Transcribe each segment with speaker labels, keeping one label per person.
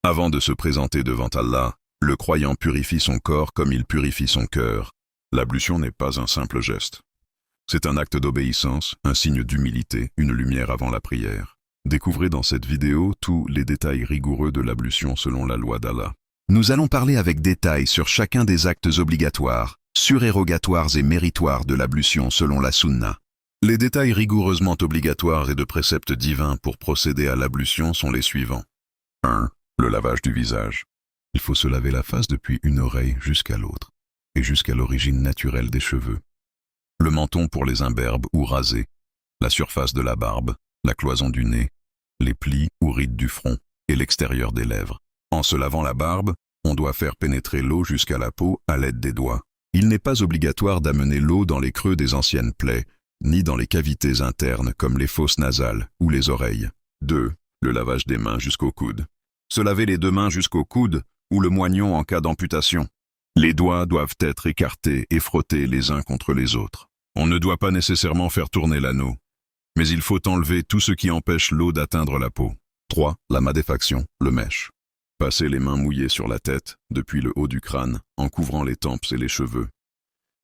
Speaker 1: Avant de se présenter devant Allah, le croyant purifie son corps comme il purifie son cœur. L'ablution n'est pas un simple geste. C'est un acte d'obéissance, un signe d'humilité, une lumière avant la prière. Découvrez dans cette vidéo tous les détails rigoureux de l'ablution selon la loi d'Allah. Nous allons parler avec détail sur chacun des actes obligatoires, surérogatoires et méritoires de l'ablution selon la sunna. Les détails rigoureusement obligatoires et de préceptes divins pour procéder à l'ablution sont les suivants. 1. Le lavage du visage. Il faut se laver la face depuis une oreille jusqu'à l'autre, et jusqu'à l'origine naturelle des cheveux. Le menton pour les imberbes ou rasés, la surface de la barbe, la cloison du nez, les plis ou rides du front et l'extérieur des lèvres. En se lavant la barbe, on doit faire pénétrer l'eau jusqu'à la peau à l'aide des doigts. Il n'est pas obligatoire d'amener l'eau dans les creux des anciennes plaies, ni dans les cavités internes comme les fosses nasales ou les oreilles. 2. Le lavage des mains jusqu'au coude. Se laver les deux mains jusqu'au coude ou le moignon en cas d'amputation. Les doigts doivent être écartés et frottés les uns contre les autres. On ne doit pas nécessairement faire tourner l'anneau, mais il faut enlever tout ce qui empêche l'eau d'atteindre la peau. 3. La madéfaction, le mèche. Passer les mains mouillées sur la tête, depuis le haut du crâne, en couvrant les tempes et les cheveux.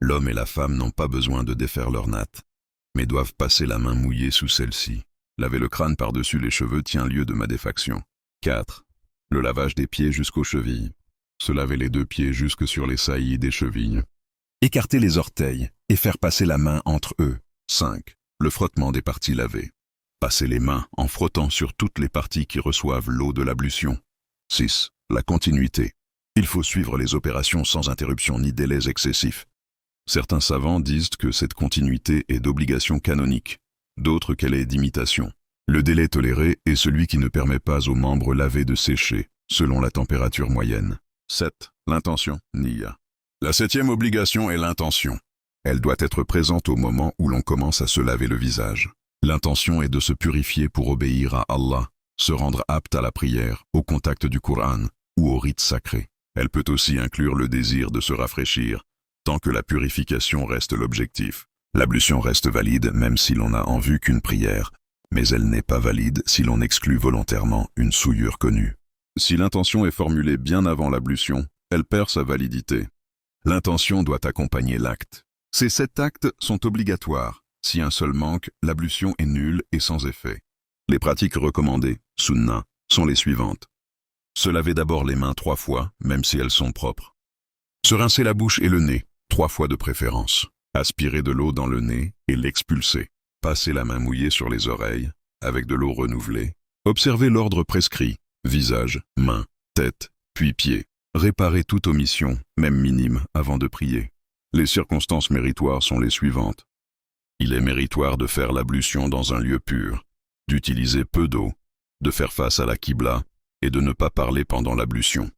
Speaker 1: L'homme et la femme n'ont pas besoin de défaire leur natte, mais doivent passer la main mouillée sous celle-ci. Laver le crâne par-dessus les cheveux tient lieu de madéfaction. 4. Le lavage des pieds jusqu'aux chevilles. Se laver les deux pieds jusque sur les saillies des chevilles. Écarter les orteils et faire passer la main entre eux. 5. Le frottement des parties lavées. Passer les mains en frottant sur toutes les parties qui reçoivent l'eau de l'ablution. 6. La continuité. Il faut suivre les opérations sans interruption ni délais excessifs. Certains savants disent que cette continuité est d'obligation canonique, d'autres qu'elle est d'imitation. Le délai toléré est celui qui ne permet pas aux membres lavés de sécher, selon la température moyenne. 7. L'intention, niyya. La 7e obligation est l'intention. Elle doit être présente au moment où l'on commence à se laver le visage. L'intention est de se purifier pour obéir à Allah, se rendre apte à la prière, au contact du Coran ou au rite sacré. Elle peut aussi inclure le désir de se rafraîchir, tant que la purification reste l'objectif. L'ablution reste valide même si l'on n'a en vue qu'une prière, mais elle n'est pas valide si l'on exclut volontairement une souillure connue. Si l'intention est formulée bien avant l'ablution, elle perd sa validité. L'intention doit accompagner l'acte. Ces 7 actes sont obligatoires. Si un seul manque, l'ablution est nulle et sans effet. Les pratiques recommandées, sunna, sont les suivantes. Se laver d'abord les mains 3 fois, même si elles sont propres. Se rincer la bouche et le nez, 3 fois de préférence. Aspirer de l'eau dans le nez et l'expulser. Passer la main mouillée sur les oreilles, avec de l'eau renouvelée. Observer l'ordre prescrit, visage, main, tête, puis pieds. Réparer toute omission, même minime, avant de prier. Les circonstances méritoires sont les suivantes. Il est méritoire de faire l'ablution dans un lieu pur, d'utiliser peu d'eau, de faire face à la qibla et de ne pas parler pendant l'ablution.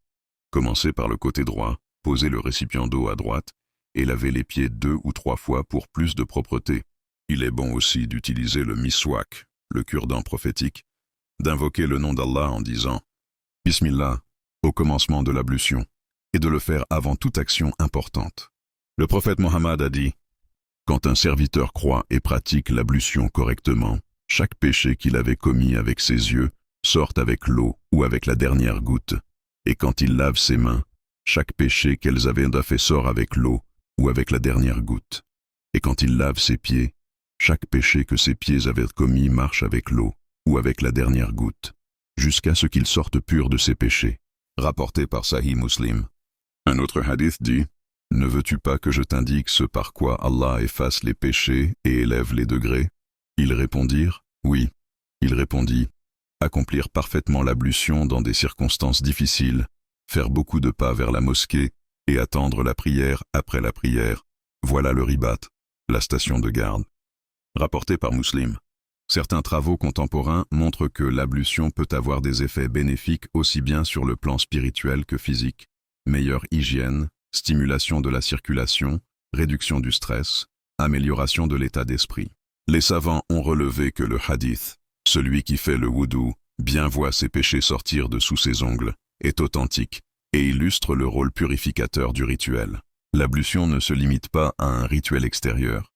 Speaker 1: Commencez par le côté droit, posez le récipient d'eau à droite et lavez les pieds 2 ou 3 fois pour plus de propreté. Il est bon aussi d'utiliser le miswak, le cure-dent prophétique, d'invoquer le nom d'Allah en disant « Bismillah » au commencement de l'ablution, et de le faire avant toute action importante. Le prophète Mohammed a dit « Quand un serviteur croit et pratique l'ablution correctement, chaque péché qu'il avait commis avec ses yeux sort avec l'eau ou avec la dernière goutte, et quand il lave ses mains, chaque péché qu'elles avaient fait sort avec l'eau ou avec la dernière goutte, et quand il lave ses pieds, chaque péché que ses pieds avaient commis marche avec l'eau ou avec la dernière goutte, jusqu'à ce qu'il sorte pur de ses péchés. » Rapporté par Sahih Muslim. Un autre hadith dit « Ne veux-tu pas que je t'indique ce par quoi Allah efface les péchés et élève les degrés ?» Ils répondirent « Oui. » Il répondit « Accomplir parfaitement l'ablution dans des circonstances difficiles, faire beaucoup de pas vers la mosquée et attendre la prière après la prière, voilà le ribat, la station de garde. » Rapporté par Muslim. Certains travaux contemporains montrent que l'ablution peut avoir des effets bénéfiques aussi bien sur le plan spirituel que physique. Meilleure hygiène, stimulation de la circulation, réduction du stress, amélioration de l'état d'esprit. Les savants ont relevé que le hadith, celui qui fait le wudu, bien voit ses péchés sortir de sous ses ongles, est authentique et illustre le rôle purificateur du rituel. L'ablution ne se limite pas à un rituel extérieur.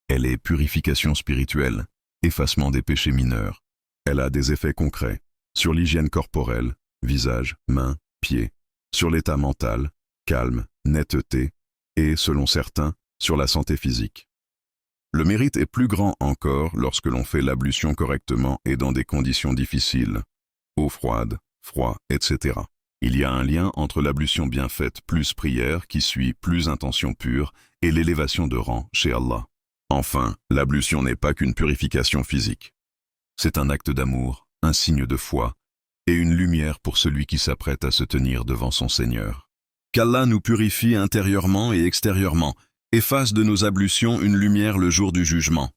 Speaker 1: Elle est purification spirituelle, effacement des péchés mineurs. Elle a des effets concrets sur l'hygiène corporelle, visage, mains, pieds, sur l'état mental, calme, netteté, et, selon certains, sur la santé physique. Le mérite est plus grand encore lorsque l'on fait l'ablution correctement et dans des conditions difficiles, eau froide, froid, etc. Il y a un lien entre l'ablution bien faite plus prière qui suit plus intention pure et l'élévation de rang chez Allah. Enfin, l'ablution n'est pas qu'une purification physique. C'est un acte d'amour, un signe de foi et une lumière pour celui qui s'apprête à se tenir devant son Seigneur. Qu'Allah nous purifie intérieurement et extérieurement et fasse de nos ablutions une lumière le jour du jugement.